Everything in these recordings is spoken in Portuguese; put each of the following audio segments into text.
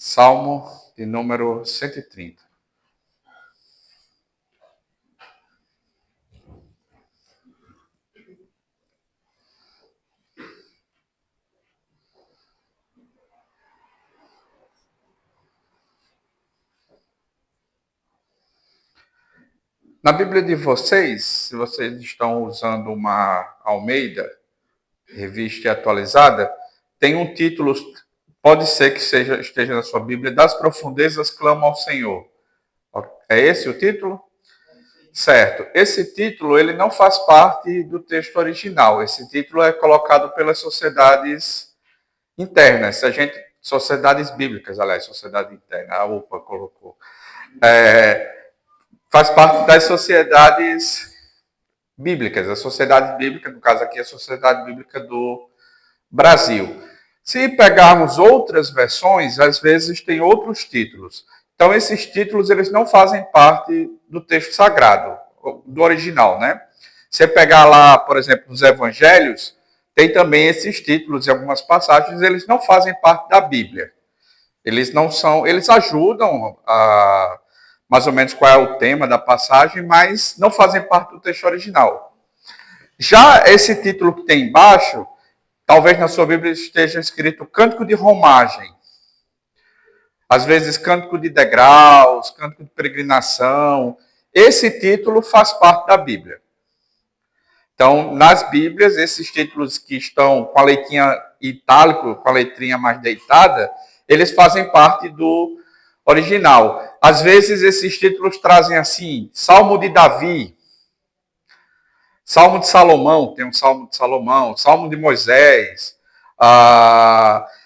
Salmo de número 130. Na Bíblia de vocês, se vocês estão usando uma Almeida, revista atualizada, tem um título, pode ser que esteja na sua Bíblia, Das Profundezas Clama ao Senhor. É esse o título? Certo. Esse título ele não faz parte do texto original. Esse título é colocado pelas sociedades internas. Sociedades bíblicas, aliás, sociedade interna. A UPA colocou. Faz parte das sociedades bíblicas. A sociedade bíblica, no caso aqui, é a Sociedade Bíblica do Brasil. Se pegarmos outras versões, às vezes tem outros títulos. Então, esses títulos eles não fazem parte do texto sagrado, do original, né? Você pegar lá, por exemplo, nos Evangelhos, tem também esses títulos em algumas passagens, eles não fazem parte da Bíblia. Eles não são, eles ajudam a mais ou menos qual é o tema da passagem, mas não fazem parte do texto original. Já esse título que tem embaixo, talvez na sua Bíblia esteja escrito Cântico de Romagem. Às vezes, Cântico de Degraus, Cântico de Peregrinação. Esse título faz parte da Bíblia. Então, nas Bíblias, esses títulos que estão com a letrinha itálico, com a letrinha mais deitada, eles fazem parte do original. Às vezes, esses títulos trazem assim, Salmo de Davi, Salmo de Salomão, tem um Salmo de Salomão, Salmo de Moisés.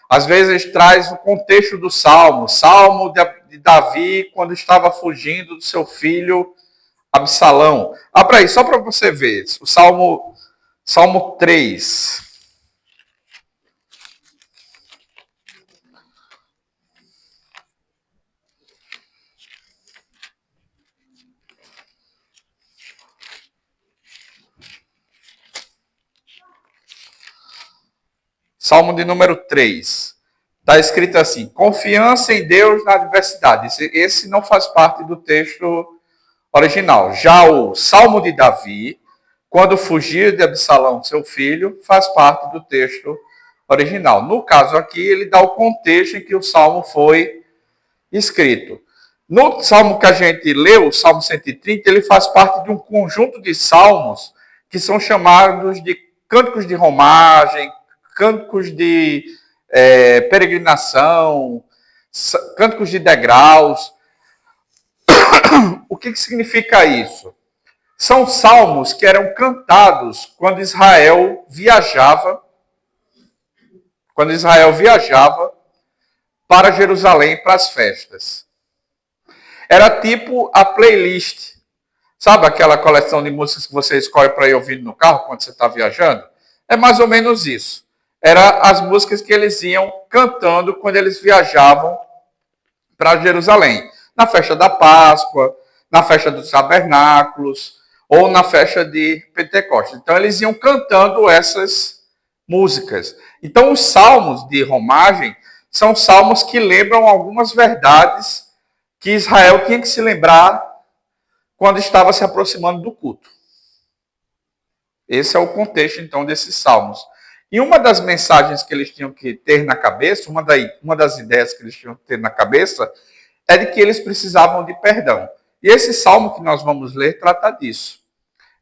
Às vezes traz o contexto do Salmo, Salmo de Davi quando estava fugindo do seu filho Absalão. Abra aí, só para você ver, o Salmo 3. Salmo de número 3. Está escrito assim, confiança em Deus na adversidade. Esse não faz parte do texto original. Já o Salmo de Davi, quando fugiu de Absalão, seu filho, faz parte do texto original. No caso aqui, ele dá o contexto em que o Salmo foi escrito. No Salmo que a gente leu, o Salmo 130, ele faz parte de um conjunto de salmos que são chamados de cânticos de romagem, cânticos de peregrinação, cânticos de degraus. O que significa isso? São salmos que eram cantados quando Israel viajava para Jerusalém para as festas. Era tipo a playlist. Sabe aquela coleção de músicas que você escolhe para ir ouvindo no carro quando você está viajando? É mais ou menos isso. Eram as músicas que eles iam cantando quando eles viajavam para Jerusalém. Na festa da Páscoa, na festa dos tabernáculos, ou na festa de Pentecostes. Então, eles iam cantando essas músicas. Então, os salmos de romagem são salmos que lembram algumas verdades que Israel tinha que se lembrar quando estava se aproximando do culto. Esse é o contexto, então, desses salmos. E uma das mensagens que eles tinham que ter na cabeça, uma das ideias que eles tinham que ter na cabeça, é de que eles precisavam de perdão. E esse salmo que nós vamos ler trata disso.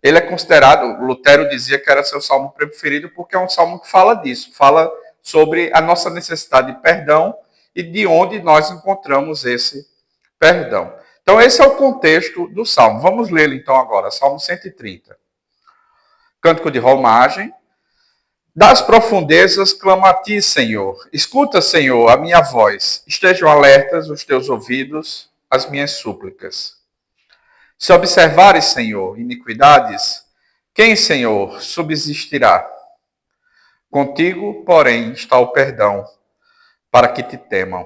Ele é considerado, Lutero dizia que era seu salmo preferido, porque é um salmo que fala disso, fala sobre a nossa necessidade de perdão e de onde nós encontramos esse perdão. Então, esse é o contexto do salmo. Vamos ler então agora, Salmo 130. Cântico de romagem. Das profundezas clamo a ti, Senhor. Escuta, Senhor, a minha voz. Estejam alertas os teus ouvidos, as minhas súplicas. Se observares, Senhor, iniquidades, quem, Senhor, subsistirá? Contigo, porém, está o perdão, para que te temam.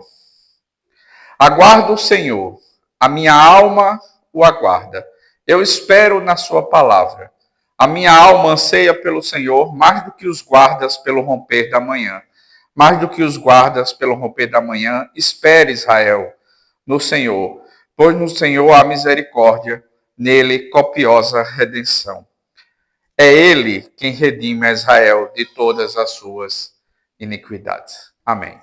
Aguardo o Senhor, a minha alma o aguarda. Eu espero na sua palavra. A minha alma anseia pelo Senhor, mais do que os guardas pelo romper da manhã. Mais do que os guardas pelo romper da manhã, espere, Israel, no Senhor, pois no Senhor há misericórdia, nele copiosa redenção. É ele quem redime a Israel de todas as suas iniquidades. Amém.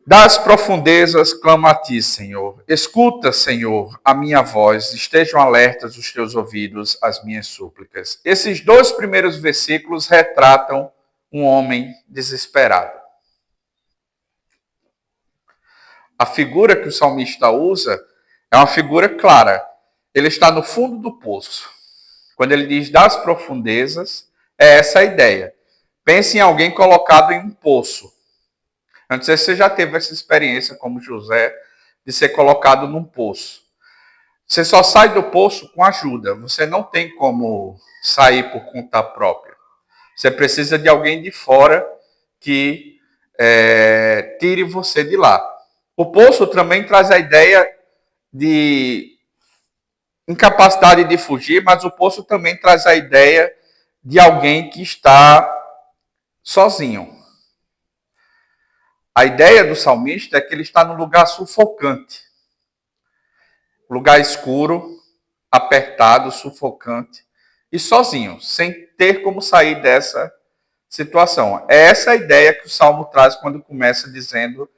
Das profundezas clamo a ti, Senhor. Escuta, Senhor, a minha voz. Estejam alertas os teus ouvidos às minhas súplicas. Esses 2 primeiros versículos retratam um homem desesperado. A figura que o salmista usa é uma figura clara. Ele está no fundo do poço. Quando ele diz das profundezas, é essa a ideia. Pense em alguém colocado em um poço. Eu não sei se você já teve essa experiência, como José, de ser colocado num poço. Você só sai do poço com ajuda. Você não tem como sair por conta própria. Você precisa de alguém de fora que tire você de lá. O poço também traz a ideia de incapacidade de fugir, mas o poço também traz a ideia de alguém que está sozinho. A ideia do salmista é que ele está num lugar sufocante. Lugar escuro, apertado, sufocante e sozinho, sem ter como sair dessa situação. É essa a ideia que o Salmo traz quando começa dizendo: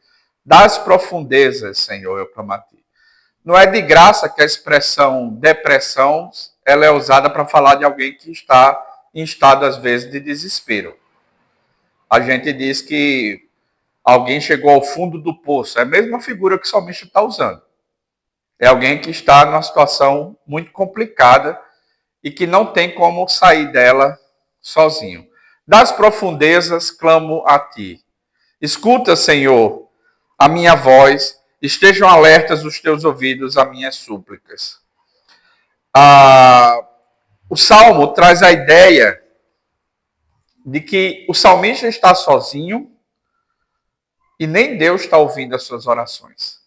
das profundezas, Senhor, eu clamo a ti. Não é de graça que a expressão depressão ela é usada para falar de alguém que está em estado, às vezes, de desespero. A gente diz que alguém chegou ao fundo do poço. É a mesma figura que o salmista está usando. É alguém que está numa situação muito complicada e que não tem como sair dela sozinho. Das profundezas clamo a ti. Escuta, Senhor, a minha voz. Estejam alertas os teus ouvidos às minhas súplicas. O Salmo traz a ideia de que o salmista está sozinho e nem Deus está ouvindo as suas orações.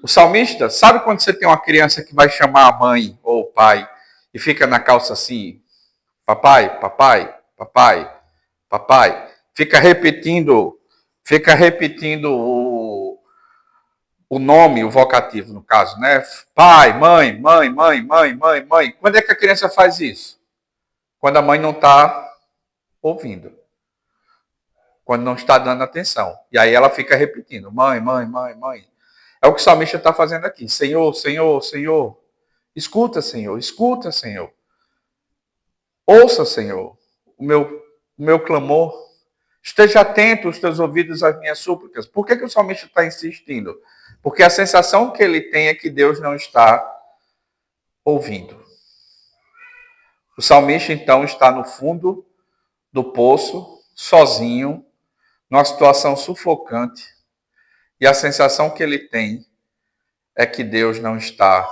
O salmista, sabe quando você tem uma criança que vai chamar a mãe ou o pai e fica na calça assim, papai, papai, papai, papai, fica repetindo o nome, o vocativo no caso, né? Pai, mãe, mãe, mãe, mãe, mãe, mãe. Quando é que a criança faz isso? Quando a mãe não está ouvindo. Quando não está dando atenção. E aí ela fica repetindo, mãe, mãe, mãe, mãe. É o que o salmista está fazendo aqui. Senhor, Senhor, Senhor. Escuta, Senhor. Escuta, Senhor. Ouça, Senhor, o meu clamor. Esteja atento os teus ouvidos às minhas súplicas. Por que o salmista está insistindo? Porque a sensação que ele tem é que Deus não está ouvindo. O salmista, então, está no fundo do poço, sozinho, numa situação sufocante. E a sensação que ele tem é que Deus não está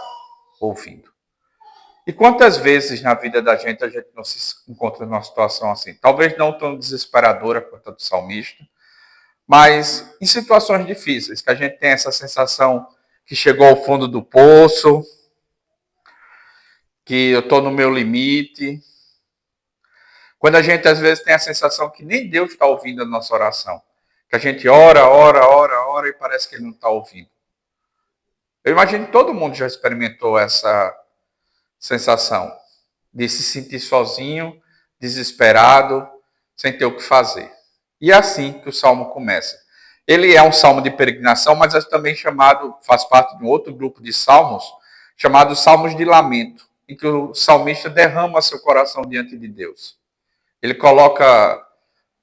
ouvindo. E quantas vezes na vida da gente a gente não se encontra numa situação assim? Talvez não tão desesperadora quanto a do salmista, mas em situações difíceis, que a gente tem essa sensação que chegou ao fundo do poço, que eu estou no meu limite. Quando a gente às vezes tem a sensação que nem Deus está ouvindo a nossa oração. Que a gente ora e parece que Ele não está ouvindo. Eu imagino que todo mundo já experimentou essa sensação de se sentir sozinho, desesperado, sem ter o que fazer. E é assim que o Salmo começa. Ele é um salmo de peregrinação, mas é também faz parte de um outro grupo de salmos, chamado Salmos de Lamento, em que o salmista derrama seu coração diante de Deus. Ele coloca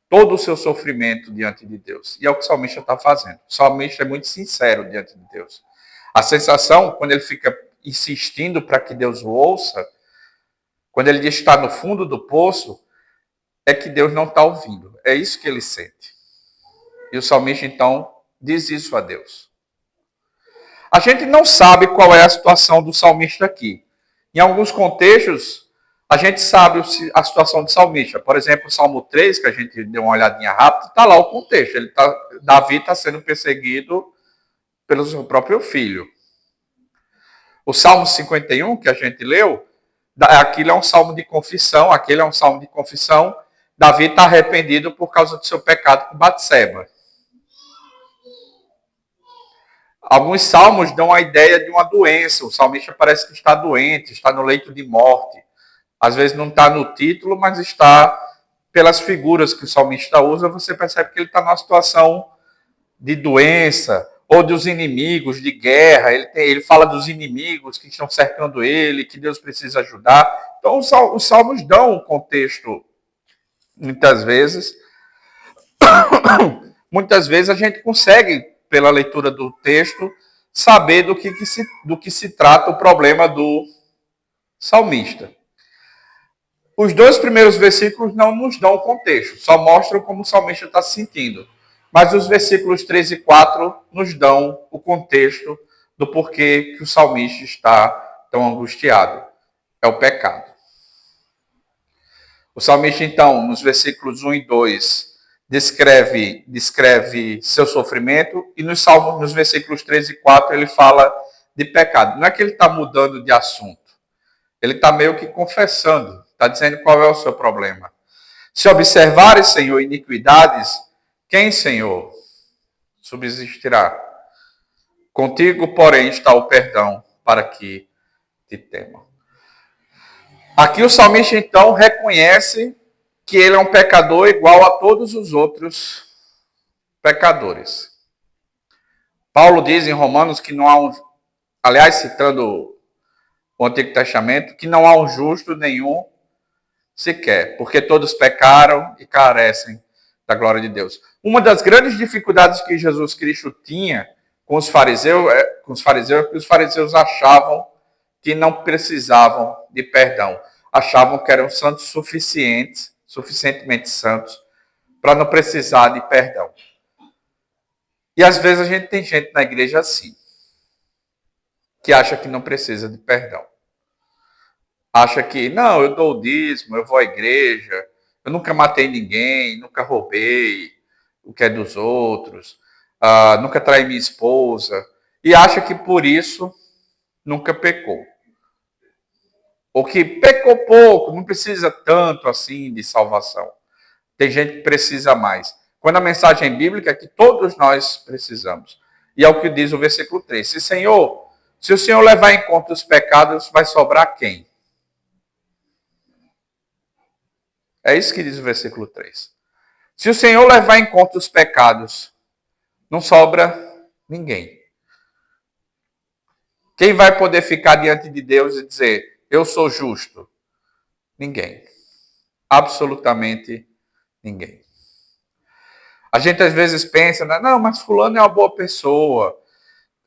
todo o seu sofrimento diante de Deus. E é o que o salmista está fazendo. O salmista é muito sincero diante de Deus. A sensação, quando ele fica insistindo para que Deus o ouça, quando ele diz que está no fundo do poço, é que Deus não está ouvindo. É isso que ele sente. E o salmista, então, diz isso a Deus. A gente não sabe qual é a situação do salmista aqui. Em alguns contextos, a gente sabe a situação do salmista. Por exemplo, o Salmo 3, que a gente deu uma olhadinha rápida, está lá o contexto. Davi está sendo perseguido pelo seu próprio filho. O Salmo 51, que a gente leu, Aquilo é um salmo de confissão, aquele é um salmo de confissão. Davi está arrependido por causa do seu pecado com Batseba. Alguns salmos dão a ideia de uma doença. O salmista parece que está doente, está no leito de morte. Às vezes não está no título, mas está pelas figuras que o salmista usa, você percebe que ele está numa situação de doença, ou dos inimigos, de guerra. Ele fala dos inimigos que estão cercando ele, que Deus precisa ajudar. Então, os salmos dão um contexto, muitas vezes. Muitas vezes a gente consegue, pela leitura do texto, saber do que se trata o problema do salmista. Os 2 primeiros versículos não nos dão o contexto, só mostram como o salmista está se sentindo. Mas os versículos 3 e 4 nos dão o contexto do porquê que o salmista está tão angustiado. É o pecado. O salmista, então, nos versículos 1 e 2, descreve seu sofrimento, e nos versículos 3 e 4 ele fala de pecado. Não é que ele está mudando de assunto. Ele está meio que confessando, está dizendo qual é o seu problema. Se observares, Senhor, iniquidades, quem, Senhor, subsistirá? Contigo, porém, está o perdão para que te temam. Aqui o salmista, então, reconhece que ele é um pecador igual a todos os outros pecadores. Paulo diz em Romanos que não há um... Aliás, citando o Antigo Testamento, que não há um justo nenhum sequer, porque todos pecaram e carecem da glória de Deus. Uma das grandes dificuldades que Jesus Cristo tinha com os fariseus é que os fariseus achavam que não precisavam de perdão. Achavam que eram santos suficientemente santos, para não precisar de perdão. E às vezes a gente tem gente na igreja assim, que acha que não precisa de perdão. Acha que, não, eu dou o dízimo, eu vou à igreja, eu nunca matei ninguém, nunca roubei o que é dos outros, nunca traí minha esposa, e acha que por isso nunca pecou. Ou que pecou pouco, não precisa tanto assim de salvação. Tem gente que precisa mais. Quando a mensagem bíblica é que todos nós precisamos. E é o que diz o versículo 3. Se o Senhor levar em conta os pecados, vai sobrar quem? É isso que diz o versículo 3. Se o Senhor levar em conta os pecados, não sobra ninguém. Quem vai poder ficar diante de Deus e dizer, eu sou justo? Ninguém. Absolutamente ninguém. A gente às vezes pensa, não, mas fulano é uma boa pessoa.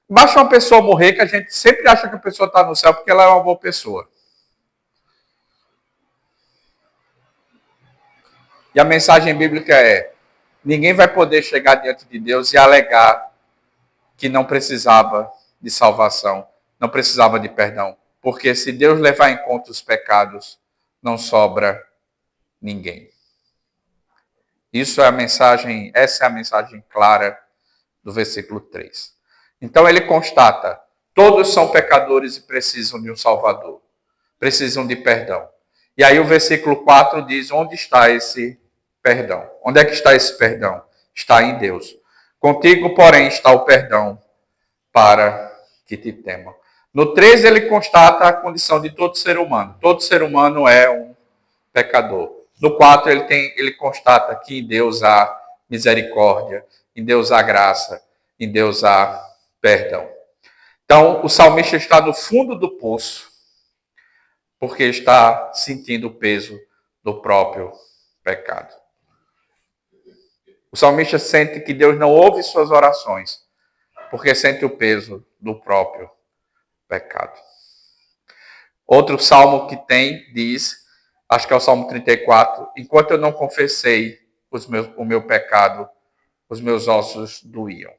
Basta uma pessoa morrer que a gente sempre acha que a pessoa está no céu porque ela é uma boa pessoa. E a mensagem bíblica é, ninguém vai poder chegar diante de Deus e alegar que não precisava de salvação, não precisava de perdão. Porque se Deus levar em conta os pecados, não sobra ninguém. Essa é a mensagem clara do versículo 3. Então ele constata, todos são pecadores e precisam de um Salvador. Precisam de perdão. E aí o versículo 4 diz, onde está esse perdão? Onde é que está esse perdão? Está em Deus. Contigo, porém, está o perdão para que te temam. No 13 ele constata a condição de todo ser humano. Todo ser humano é um pecador. No 4 ele constata que em Deus há misericórdia, em Deus há graça, em Deus há perdão. Então, o salmista está no fundo do poço, porque está sentindo o peso do próprio pecado. O salmista sente que Deus não ouve suas orações, porque sente o peso do próprio pecado. Outro salmo que tem diz, acho que é o Salmo 34, enquanto eu não confessei o meu pecado, os meus ossos doíam.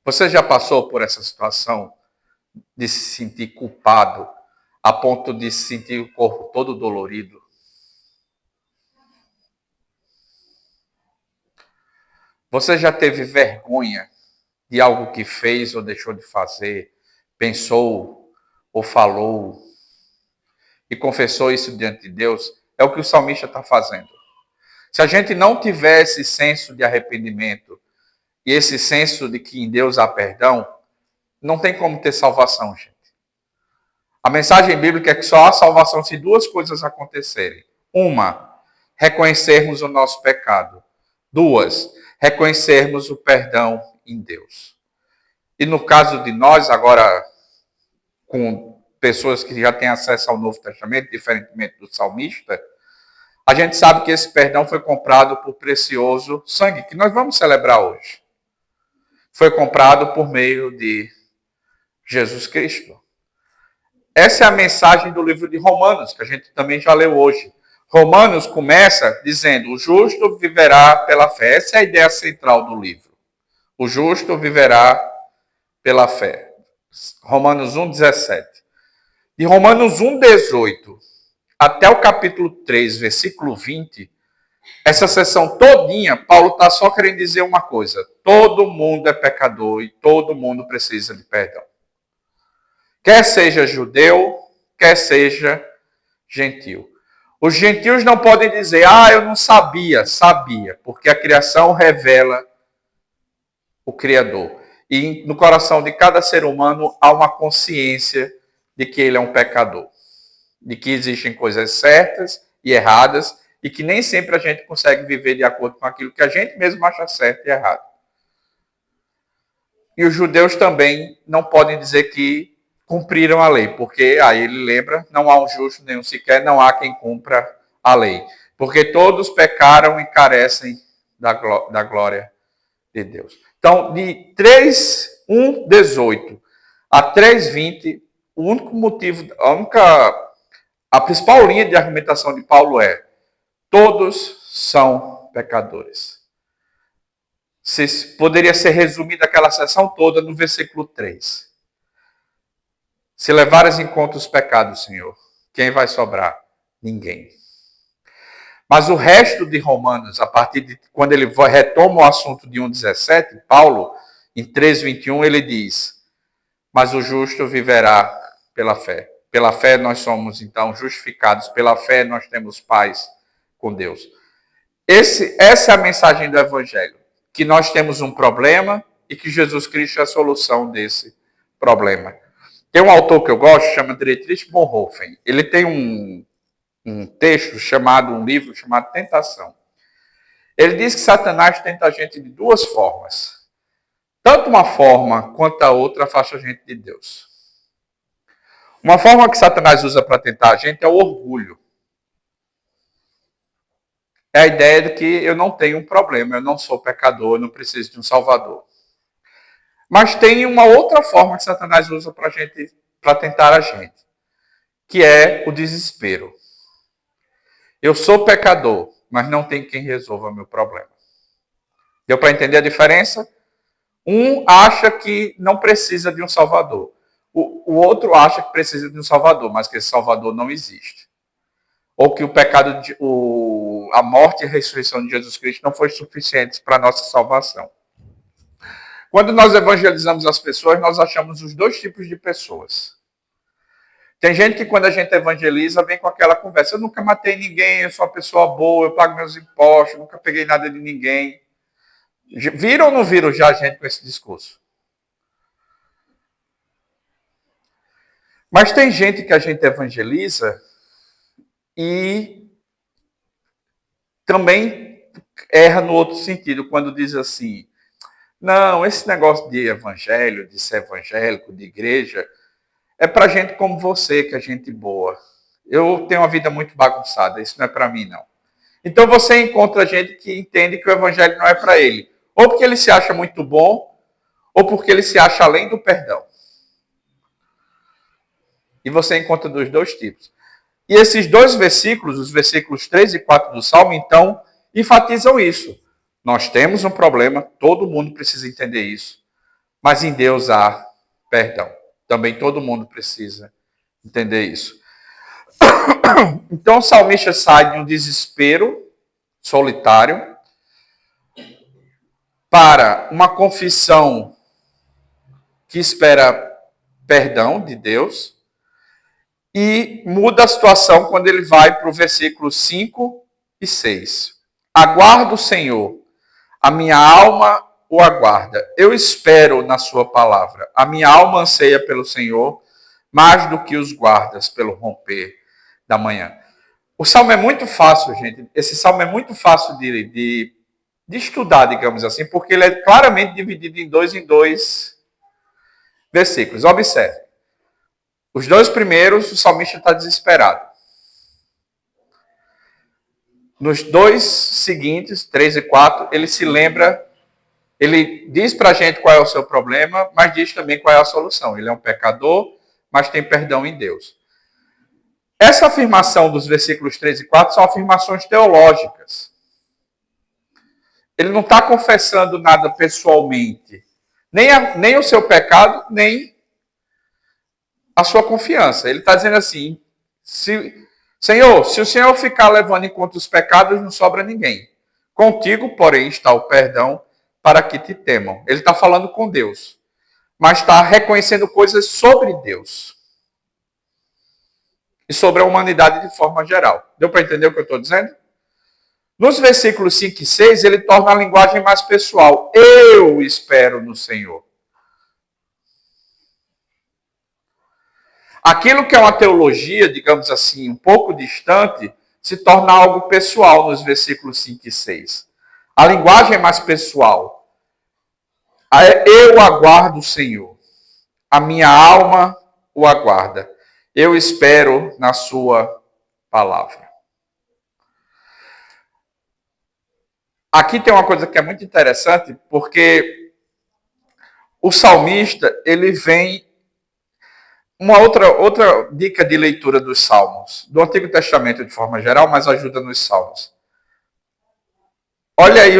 Você já passou por essa situação de se sentir culpado a ponto de se sentir o corpo todo dolorido? Você já teve vergonha de algo que fez ou deixou de fazer, pensou ou falou e confessou isso diante de Deus, é o que o salmista está fazendo. Se a gente não tiver esse senso de arrependimento e esse senso de que em Deus há perdão, não tem como ter salvação, gente. A mensagem bíblica é que só há salvação se duas coisas acontecerem. Uma, reconhecermos o nosso pecado. Duas, reconhecermos o perdão em Deus. E no caso de nós, agora, com pessoas que já têm acesso ao Novo Testamento, diferentemente do salmista, a gente sabe que esse perdão foi comprado por precioso sangue, que nós vamos celebrar hoje. Foi comprado por meio de Jesus Cristo. Essa é a mensagem do livro de Romanos, que a gente também já leu hoje. Romanos começa dizendo: o justo viverá pela fé. Essa é a ideia central do livro. O justo viverá pela fé. Romanos 1,17. De Romanos 1,18 até o capítulo 3, versículo 20, essa sessão todinha, Paulo está só querendo dizer uma coisa: todo mundo é pecador e todo mundo precisa de perdão. Quer seja judeu, quer seja gentil. Os gentios não podem dizer: eu não sabia. Sabia, porque a criação revela o Criador. E no coração de cada ser humano há uma consciência de que ele é um pecador. De que existem coisas certas e erradas e que nem sempre a gente consegue viver de acordo com aquilo que a gente mesmo acha certo e errado. E os judeus também não podem dizer que cumpriram a lei, porque aí ele lembra: não há um justo nenhum sequer, não há quem cumpra a lei. Porque todos pecaram e carecem da glória de Deus. Então, de 3:1:18 a 3:20, o único motivo, a principal linha de argumentação de Paulo é: todos são pecadores. Poderia ser resumida aquela sessão toda no versículo 3. Se levares em conta os pecados, Senhor, quem vai sobrar? Ninguém. Mas o resto de Romanos, a partir de quando ele retoma o assunto de 1,17, Paulo, em 3:21, ele diz: mas o justo viverá pela fé. Pela fé nós somos, então, justificados. Pela fé nós temos paz com Deus. Essa é a mensagem do Evangelho. Que nós temos um problema e que Jesus Cristo é a solução desse problema. Tem um autor que eu gosto, chama Dietrich Bonhoeffer. Ele tem um livro chamado Tentação. Ele diz que Satanás tenta a gente de duas formas. Tanto uma forma quanto a outra afasta a gente de Deus. Uma forma que Satanás usa para tentar a gente é o orgulho. É a ideia de que eu não tenho um problema, eu não sou pecador, eu não preciso de um salvador. Mas tem uma outra forma que Satanás usa para tentar a gente, que é o desespero. Eu sou pecador, mas não tem quem resolva meu problema. Deu para entender a diferença? Um acha que não precisa de um salvador. O outro acha que precisa de um salvador, mas que esse salvador não existe. Ou que o pecado, a morte e a ressurreição de Jesus Cristo não foi suficiente para a nossa salvação. Quando nós evangelizamos as pessoas, nós achamos os dois tipos de pessoas. Tem gente que quando a gente evangeliza, vem com aquela conversa: eu nunca matei ninguém, eu sou uma pessoa boa, eu pago meus impostos, nunca peguei nada de ninguém. Viram ou não viram já a gente com esse discurso? Mas tem gente que a gente evangeliza e também erra no outro sentido, quando diz assim: não, esse negócio de evangelho, de ser evangélico, de igreja, é para gente como você, que é gente boa. Eu tenho uma vida muito bagunçada, isso não é para mim, não. Então você encontra gente que entende que o evangelho não é para ele. Ou porque ele se acha muito bom, ou porque ele se acha além do perdão. E você encontra dos dois tipos. E esses dois versículos, os versículos 3 e 4 do Salmo, então, enfatizam isso. Nós temos um problema, todo mundo precisa entender isso. Mas em Deus há perdão. Também todo mundo precisa entender isso. Então o salmista sai de um desespero solitário para uma confissão que espera perdão de Deus, e muda a situação quando ele vai para o versículo 5 e 6. Aguardo o Senhor, a minha alma o aguarda. Eu espero na sua palavra. A minha alma anseia pelo Senhor, mais do que os guardas pelo romper da manhã. O salmo é muito fácil, gente. Esse salmo é muito fácil de estudar, digamos assim, porque ele é claramente dividido em dois versículos. Observe. Os dois primeiros, o salmista está desesperado. Nos dois seguintes, 3 e 4, ele se lembra, ele diz para a gente qual é o seu problema, mas diz também qual é a solução. Ele é um pecador, mas tem perdão em Deus. Essa afirmação dos versículos 3 e 4 são afirmações teológicas. Ele não está confessando nada pessoalmente. Nem o seu pecado, nem a sua confiança. Ele está dizendo assim, Senhor, se o Senhor ficar levando em conta os pecados, não sobra ninguém. Contigo, porém, está o perdão para que te temam. Ele está falando com Deus, mas está reconhecendo coisas sobre Deus e sobre a humanidade de forma geral. Deu para entender o que eu estou dizendo? Nos versículos 5 e 6, ele torna a linguagem mais pessoal. Eu espero no Senhor. Aquilo que é uma teologia, digamos assim, um pouco distante, se torna algo pessoal nos versículos 5 e 6. A linguagem é mais pessoal. Eu aguardo o Senhor. A minha alma o aguarda. Eu espero na sua palavra. Aqui tem uma coisa que é muito interessante, porque o salmista, ele vem... Uma outra dica de leitura dos Salmos, do Antigo Testamento de forma geral, mas ajuda nos Salmos. Olha aí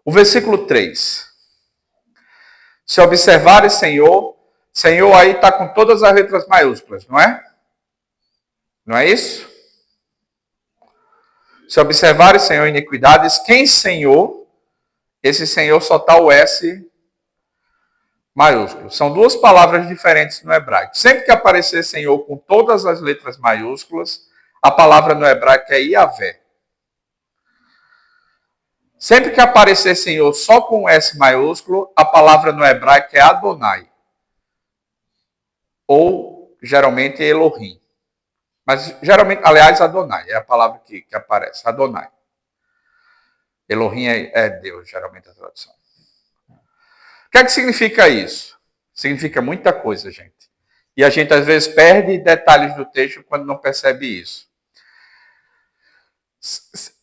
o versículo 3. Se observares, Senhor aí está com todas as letras maiúsculas, não é? Não é isso? Se observares, Senhor, iniquidades, quem Senhor? Esse Senhor só está o S maiúsculo. São duas palavras diferentes no hebraico. Sempre que aparecer Senhor com todas as letras maiúsculas, a palavra no hebraico é Yahvé. Sempre que aparecer Senhor só com S maiúsculo, a palavra no hebraico é Adonai. Ou, geralmente, Elohim. Mas, geralmente, aliás, Adonai é a palavra que aparece. Adonai. Elohim é Deus, geralmente, a tradução. O que é que significa isso? Significa muita coisa, gente. E a gente, às vezes, perde detalhes do texto quando não percebe isso.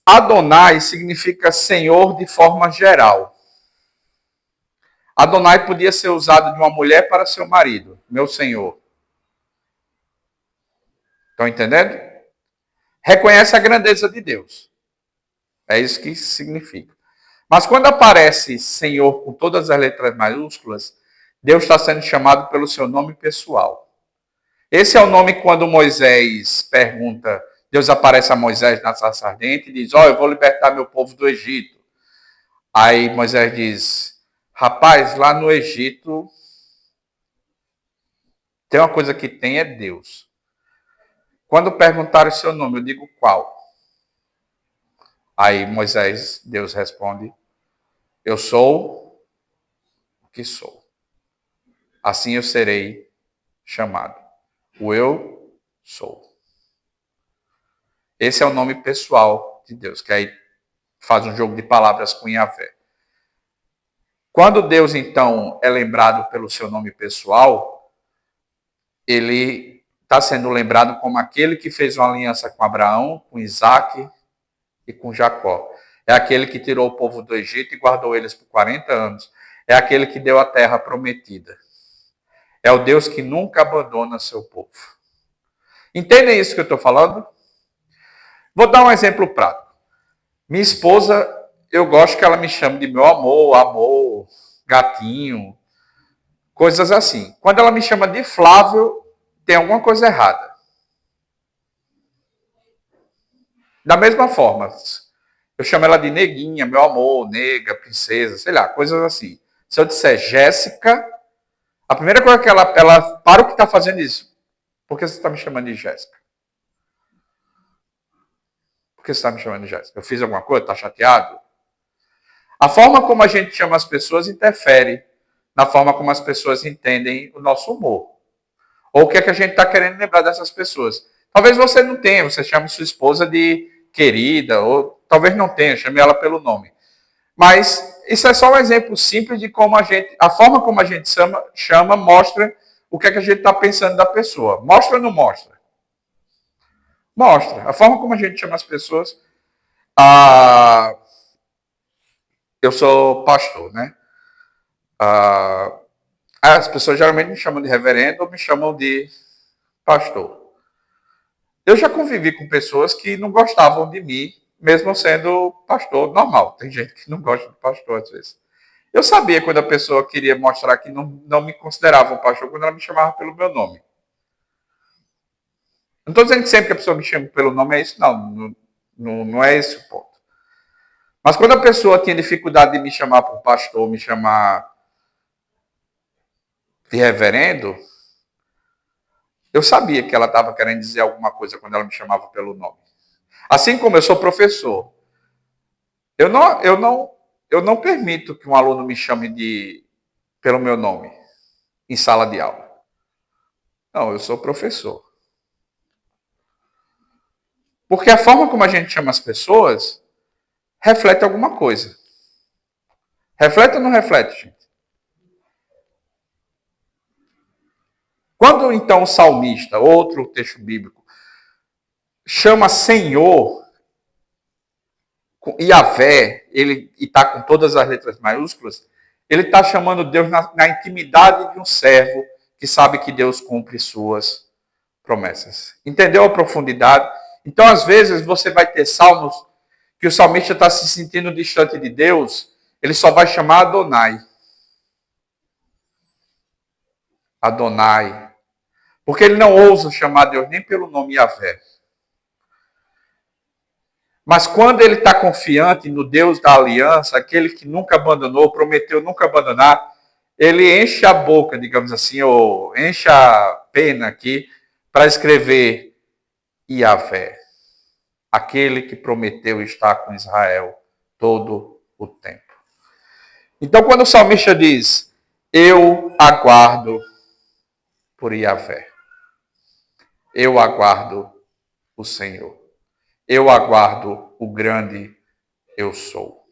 Adonai significa Senhor de forma geral. Adonai podia ser usado de uma mulher para seu marido, meu Senhor. Estão entendendo? Reconhece a grandeza de Deus. É isso que significa. Mas quando aparece Senhor com todas as letras maiúsculas, Deus está sendo chamado pelo seu nome pessoal. Esse é o nome quando Moisés pergunta, Deus aparece a Moisés na sarça ardente e diz, eu vou libertar meu povo do Egito. Aí Moisés diz, rapaz, lá no Egito, tem uma coisa que tem, é Deus. Quando perguntaram o seu nome, eu digo qual? Aí Deus responde, eu sou o que sou. Assim eu serei chamado. O eu sou. Esse é o nome pessoal de Deus, que aí faz um jogo de palavras com Yahvé. Quando Deus, então, é lembrado pelo seu nome pessoal, ele está sendo lembrado como aquele que fez uma aliança com Abraão, com Isaac e com Jacó. É aquele que tirou o povo do Egito e guardou eles por 40 anos. É aquele que deu a terra prometida. É o Deus que nunca abandona seu povo. Entendem isso que eu estou falando? Vou dar um exemplo prático. Minha esposa, eu gosto que ela me chame de meu amor, gatinho, coisas assim. Quando ela me chama de Flávio, tem alguma coisa errada. Da mesma forma, eu chamo ela de neguinha, meu amor, nega, princesa, sei lá, coisas assim. Se eu disser Jéssica, a primeira coisa que ela para o que está fazendo isso. Por que você está me chamando de Jéssica? Por que você está me chamando de Jéssica? Eu fiz alguma coisa? Está chateado? A forma como a gente chama as pessoas interfere na forma como as pessoas entendem o nosso humor. Ou o que é que a gente está querendo lembrar dessas pessoas. Talvez você não tenha, você chame sua esposa de querida, ou talvez não tenha, chame ela pelo nome. Mas isso é só um exemplo simples de como a forma como a gente chama mostra o que é que a gente está pensando da pessoa. Mostra ou não mostra? Mostra. A forma como a gente chama as pessoas. Eu sou pastor, né? As pessoas geralmente me chamam de reverendo ou me chamam de pastor. Eu já convivi com pessoas que não gostavam de mim, mesmo sendo pastor normal. Tem gente que não gosta de pastor às vezes. Eu sabia quando a pessoa queria mostrar que não me considerava um pastor, quando ela me chamava pelo meu nome. Não estou dizendo que sempre que a pessoa me chama pelo nome é isso, não é esse o ponto. Mas quando a pessoa tinha dificuldade de me chamar por pastor, me chamar de reverendo, eu sabia que ela estava querendo dizer alguma coisa quando ela me chamava pelo nome. Assim como eu sou professor, eu não permito que um aluno me chame pelo meu nome em sala de aula. Não, eu sou professor. Porque a forma como a gente chama as pessoas reflete alguma coisa. Reflete ou não reflete, gente? Quando então o salmista, outro texto bíblico, chama Senhor, Yahvé, ele está com todas as letras maiúsculas, ele está chamando Deus na intimidade de um servo que sabe que Deus cumpre suas promessas. Entendeu a profundidade? Então, às vezes, você vai ter salmos que o salmista está se sentindo distante de Deus, ele só vai chamar Adonai. Adonai. Porque ele não ousa chamar Deus nem pelo nome Yahvé. Mas quando ele está confiante no Deus da aliança, aquele que nunca abandonou, prometeu nunca abandonar, ele enche a boca, digamos assim, ou enche a pena aqui, para escrever Yahvé, aquele que prometeu estar com Israel todo o tempo. Então, quando o salmista diz, eu aguardo por Yahvé, eu aguardo o Senhor, eu aguardo o grande eu sou.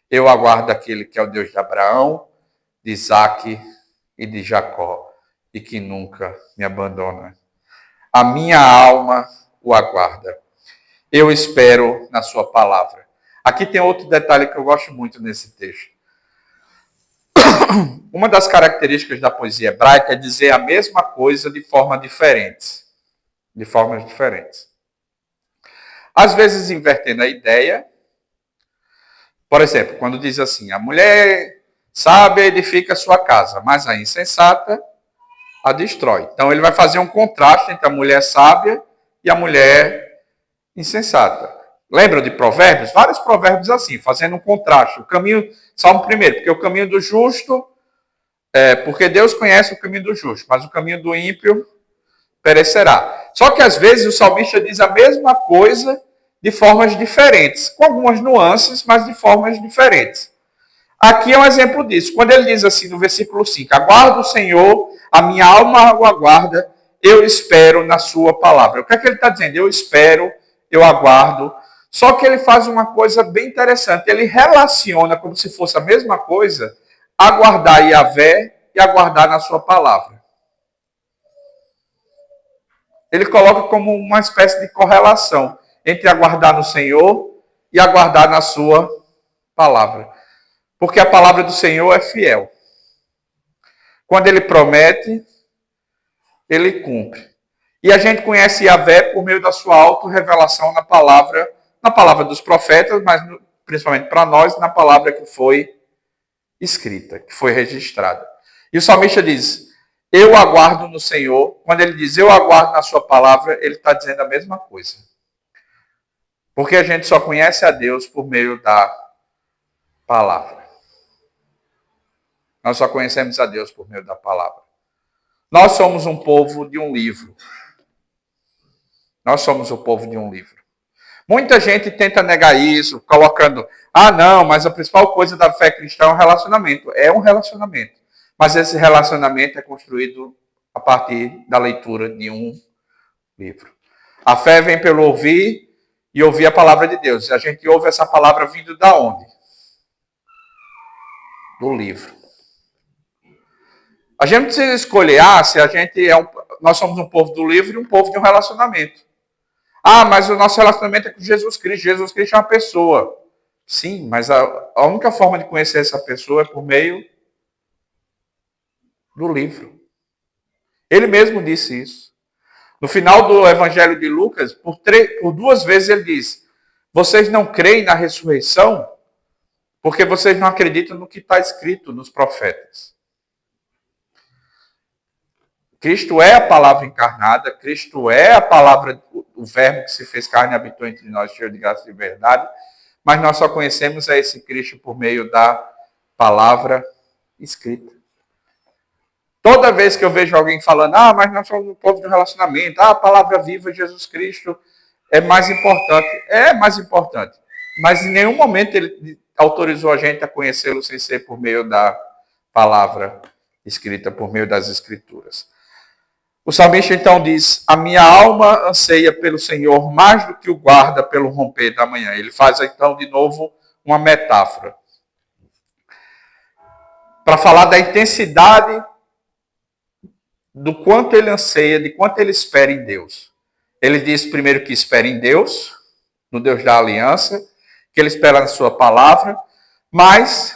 Eu aguardo aquele que é o Deus de Abraão, de Isaque e de Jacó, e que nunca me abandona. A minha alma o aguarda. Eu espero na sua palavra. Aqui tem outro detalhe que eu gosto muito nesse texto. Uma das características da poesia hebraica é dizer a mesma coisa de forma diferente. De formas diferentes. Às vezes invertendo a ideia. Por exemplo, quando diz assim, a mulher sábia edifica a sua casa, mas a insensata a destrói. Então ele vai fazer um contraste entre a mulher sábia e a mulher insensata. Lembram de provérbios? Vários provérbios assim, fazendo um contraste. O caminho, Salmo 1, porque o caminho do justo, porque Deus conhece o caminho do justo, mas o caminho do ímpio perecerá. Só que às vezes o salmista diz a mesma coisa de formas diferentes, com algumas nuances, mas de formas diferentes. Aqui é um exemplo disso. Quando ele diz assim no versículo 5, aguardo o Senhor, a minha alma o aguarda, eu espero na sua palavra. O que é que ele está dizendo? Eu espero, eu aguardo. Só que ele faz uma coisa bem interessante. Ele relaciona como se fosse a mesma coisa, aguardar Yahvé e aguardar na sua palavra. Ele coloca como uma espécie de correlação entre aguardar no Senhor e aguardar na sua palavra. Porque a palavra do Senhor é fiel. Quando ele promete, ele cumpre. E a gente conhece Yahvé por meio da sua auto-revelação na palavra dos profetas, mas principalmente para nós, na palavra que foi escrita, que foi registrada. E o salmista diz, eu aguardo no Senhor. Quando ele diz, eu aguardo na sua palavra, ele está dizendo a mesma coisa. Porque a gente só conhece a Deus por meio da palavra. Nós só conhecemos a Deus por meio da palavra. Nós somos um povo de um livro. Nós somos o povo de um livro. Muita gente tenta negar isso, colocando, não, mas a principal coisa da fé cristã é um relacionamento. É um relacionamento. Mas esse relacionamento é construído a partir da leitura de um livro. A fé vem pelo ouvir e ouvir a palavra de Deus. E a gente ouve essa palavra vindo da onde? Do livro. A gente precisa escolher, se a gente nós somos um povo do livro e um povo de um relacionamento. Mas o nosso relacionamento é com Jesus Cristo. Jesus Cristo é uma pessoa. Sim, mas a única forma de conhecer essa pessoa é por meio do livro. Ele mesmo disse isso. No final do Evangelho de Lucas, por 2 vezes ele diz, vocês não creem na ressurreição porque vocês não acreditam no que está escrito nos profetas. Cristo é a palavra encarnada, Cristo é a palavra, o verbo que se fez carne e habitou entre nós, cheio de graça e de verdade, mas nós só conhecemos esse Cristo por meio da palavra escrita. Toda vez que eu vejo alguém falando, mas nós somos um povo de um relacionamento, a palavra viva, Jesus Cristo, é mais importante. É mais importante. Mas em nenhum momento ele autorizou a gente a conhecê-lo sem ser por meio da palavra escrita, por meio das Escrituras. O salmista então diz, a minha alma anseia pelo Senhor mais do que o guarda pelo romper da manhã. Ele faz então de novo uma metáfora. Para falar da intensidade do quanto ele anseia, de quanto ele espera em Deus. Ele diz primeiro que espera em Deus, no Deus da aliança, que ele espera na sua palavra, mas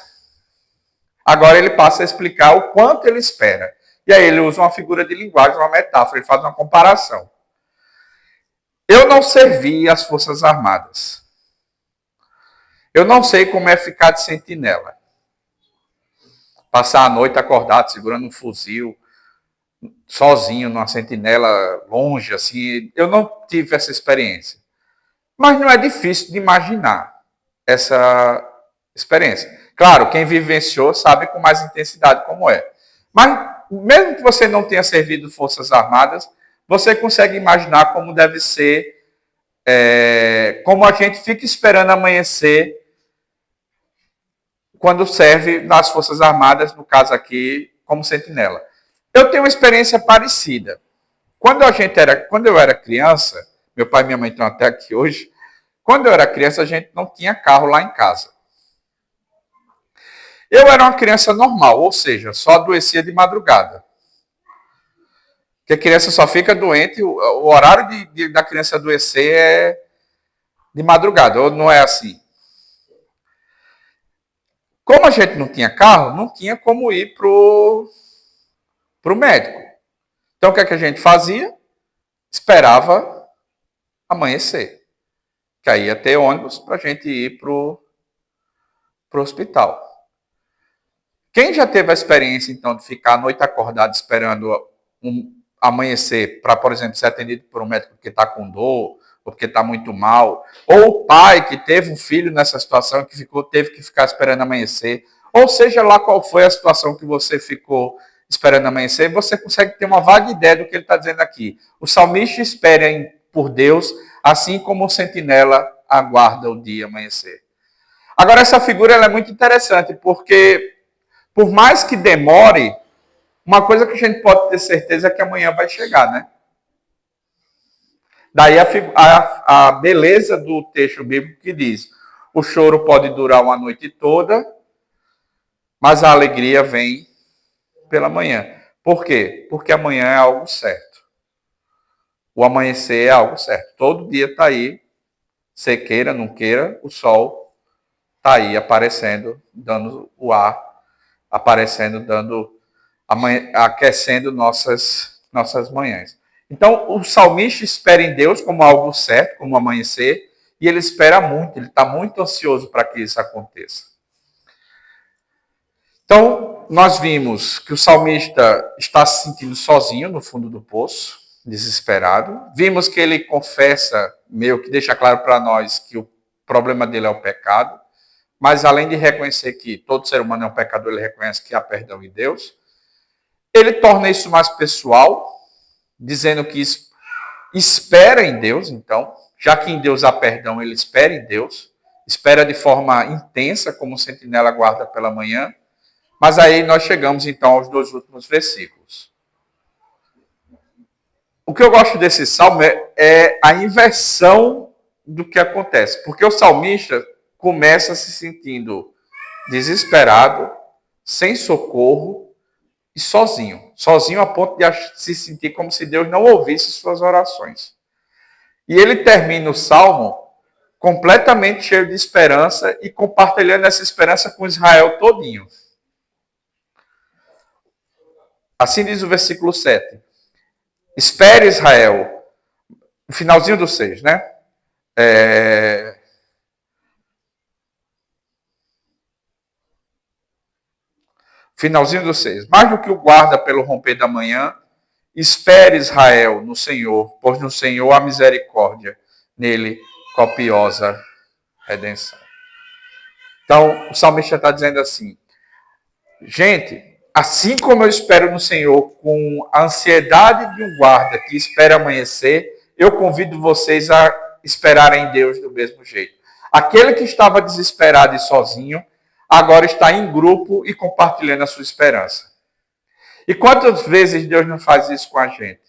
agora ele passa a explicar o quanto ele espera. E aí ele usa uma figura de linguagem, uma metáfora, ele faz uma comparação. Eu não servi às Forças Armadas. Eu não sei como é ficar de sentinela. Passar a noite acordado, segurando um fuzil, sozinho, numa sentinela, longe, assim. Eu não tive essa experiência. Mas não é difícil de imaginar essa experiência. Claro, quem vivenciou sabe com mais intensidade como é. Mas mesmo que você não tenha servido Forças Armadas, você consegue imaginar como deve ser, como a gente fica esperando amanhecer quando serve nas Forças Armadas, no caso aqui, como sentinela. Eu tenho uma experiência parecida. Quando eu era criança, meu pai e minha mãe estão até aqui hoje, quando eu era criança, a gente não tinha carro lá em casa. Eu era uma criança normal, ou seja, só adoecia de madrugada. Porque a criança só fica doente, o horário da criança adoecer é de madrugada, ou não é assim? Como a gente não tinha carro, não tinha como ir para o médico. Então, o que é que a gente fazia? Esperava amanhecer. Que aí ia ter ônibus para a gente ir para o hospital. Quem já teve a experiência, então, de ficar a noite acordado esperando amanhecer para, por exemplo, ser atendido por um médico porque está com dor, ou porque está muito mal, ou o pai que teve um filho nessa situação que teve que ficar esperando amanhecer, ou seja lá qual foi a situação que você ficou esperando amanhecer, você consegue ter uma vaga ideia do que ele está dizendo aqui. O salmista espera por Deus, assim como o sentinela aguarda o dia amanhecer. Agora, essa figura ela é muito interessante, porque por mais que demore, uma coisa que a gente pode ter certeza é que amanhã vai chegar, né? Daí a beleza do texto bíblico que diz, o choro pode durar uma noite toda, mas a alegria vem pela manhã. Por quê? Porque amanhã é algo certo. O amanhecer é algo certo. Todo dia está aí, você queira, não queira, o sol está aí aparecendo, dando o ar, aparecendo, aquecendo nossas manhãs. Então, o salmista espera em Deus como algo certo, como amanhecer, e ele espera muito, ele está muito ansioso para que isso aconteça. Então, nós vimos que o salmista está se sentindo sozinho no fundo do poço, desesperado. Vimos que ele confessa, meio que deixa claro para nós que o problema dele é o pecado. mas além de reconhecer que todo ser humano é um pecador, ele reconhece que há perdão em Deus. Ele torna isso mais pessoal, dizendo que espera em Deus, então, já que em Deus há perdão, ele espera em Deus, espera de forma intensa, como o sentinela guarda pela manhã. Mas aí nós chegamos então aos 2 últimos versículos. O que eu gosto desse salmo é a inversão do que acontece, porque o salmista começa se sentindo desesperado, sem socorro e sozinho. Sozinho a ponto de se sentir como se Deus não ouvisse suas orações. E ele termina o salmo completamente cheio de esperança e compartilhando essa esperança com Israel todinho. Assim diz o versículo 7. Espere, Israel. No finalzinho do 6, né? Finalzinho do 6. Mais do que o guarda pelo romper da manhã, espere, Israel, no Senhor, pois no Senhor há misericórdia, nele copiosa redenção. Então, o salmista está dizendo assim, gente, assim como eu espero no Senhor com a ansiedade de um guarda que espera amanhecer, eu convido vocês a esperarem em Deus do mesmo jeito. Aquele que estava desesperado e sozinho, agora está em grupo e compartilhando a sua esperança. E quantas vezes Deus não faz isso com a gente?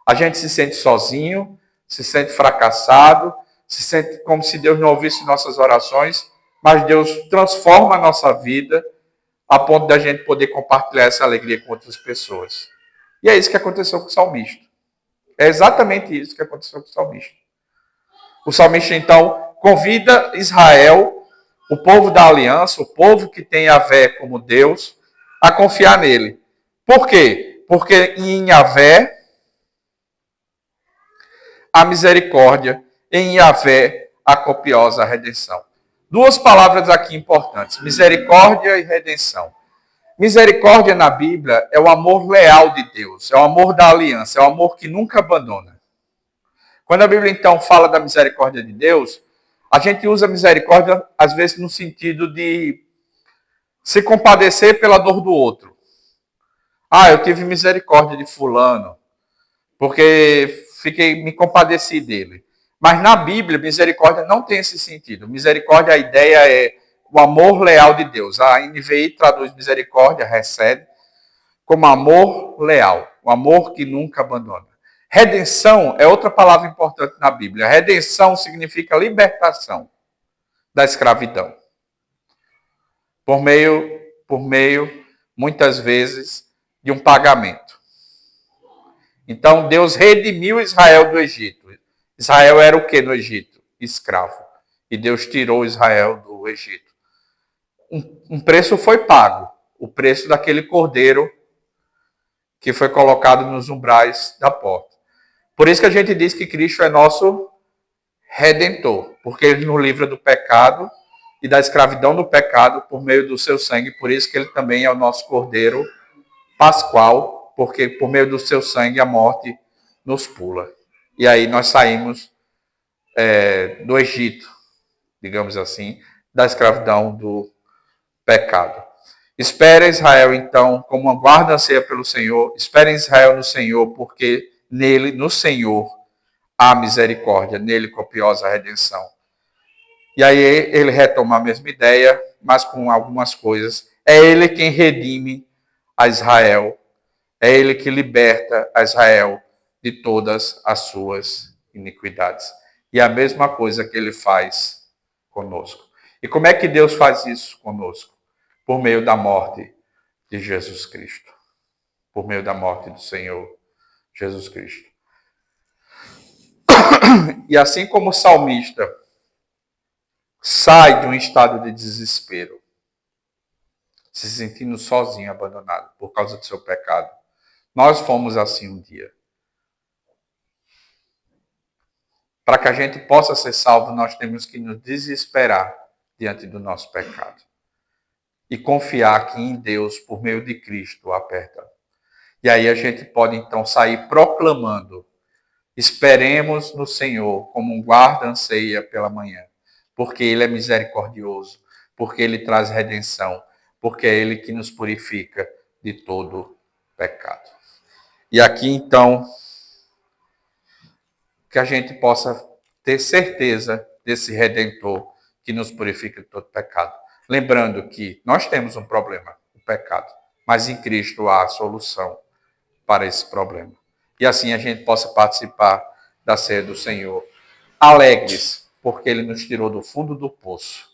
A gente se sente sozinho, se sente fracassado, se sente como se Deus não ouvisse nossas orações, mas Deus transforma a nossa vida a ponto da gente poder compartilhar essa alegria com outras pessoas. E é isso que aconteceu com o salmista. É exatamente isso que aconteceu com o salmista. O salmista, então, convida Israel, o povo da aliança, o povo que tem Yahvé como Deus, a confiar nele. Por quê? Porque em Yahvé a misericórdia, em Yahvé a copiosa redenção. 2 palavras aqui importantes: misericórdia e redenção. Misericórdia na Bíblia é o amor leal de Deus, é o amor da aliança, é o amor que nunca abandona. Quando a Bíblia, então, fala da misericórdia de Deus, a gente usa misericórdia, às vezes, no sentido de se compadecer pela dor do outro. Ah, eu tive misericórdia de fulano, porque me compadeci dele. Mas na Bíblia, misericórdia não tem esse sentido. Misericórdia, a ideia é o amor leal de Deus. A NVI traduz misericórdia, recebe, como amor leal, o amor que nunca abandona. Redenção é outra palavra importante na Bíblia. Redenção significa libertação da escravidão. Por meio, muitas vezes, de um pagamento. Então, Deus redimiu Israel do Egito. Israel era o que no Egito? Escravo. E Deus tirou Israel do Egito. Um preço foi pago. O preço daquele cordeiro que foi colocado nos umbrais da porta. Por isso que a gente diz que Cristo é nosso redentor. Porque ele nos livra do pecado e da escravidão do pecado por meio do seu sangue. Por isso que ele também é o nosso cordeiro pascual, porque por meio do seu sangue a morte nos pula. E aí nós saímos do Egito, digamos assim, da escravidão do pecado. Espere Israel, então, como uma guarda anseia pelo Senhor. Espere Israel no Senhor, porque nele, no Senhor, há misericórdia, nele copiosa redenção. E aí ele retoma a mesma ideia, mas com algumas coisas. É ele quem redime a Israel. É ele que liberta a Israel de todas as suas iniquidades. E a mesma coisa que ele faz conosco. E como é que Deus faz isso conosco? Por meio da morte de Jesus Cristo. Por meio da morte do Senhor Jesus Cristo. E assim como o salmista sai de um estado de desespero, se sentindo sozinho, abandonado, por causa do seu pecado, nós fomos assim um dia. Para que a gente possa ser salvo, nós temos que nos desesperar diante do nosso pecado. E confiar que em Deus, por meio de Cristo, há perdão. E aí a gente pode então sair proclamando: esperemos no Senhor como um guarda anseia pela manhã, porque Ele é misericordioso, porque ele traz redenção, porque é ele que nos purifica de todo pecado. E aqui, então, que a gente possa ter certeza desse Redentor que nos purifica de todo pecado. Lembrando que nós temos um problema, o pecado, mas em Cristo há a solução para esse problema. E assim a gente possa participar da ceia do Senhor, alegres, porque Ele nos tirou do fundo do poço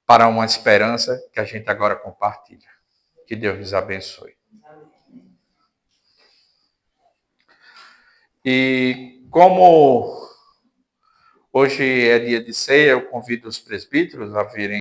para uma esperança que a gente agora compartilha. Que Deus nos abençoe. E como hoje é dia de ceia, eu convido os presbíteros a virem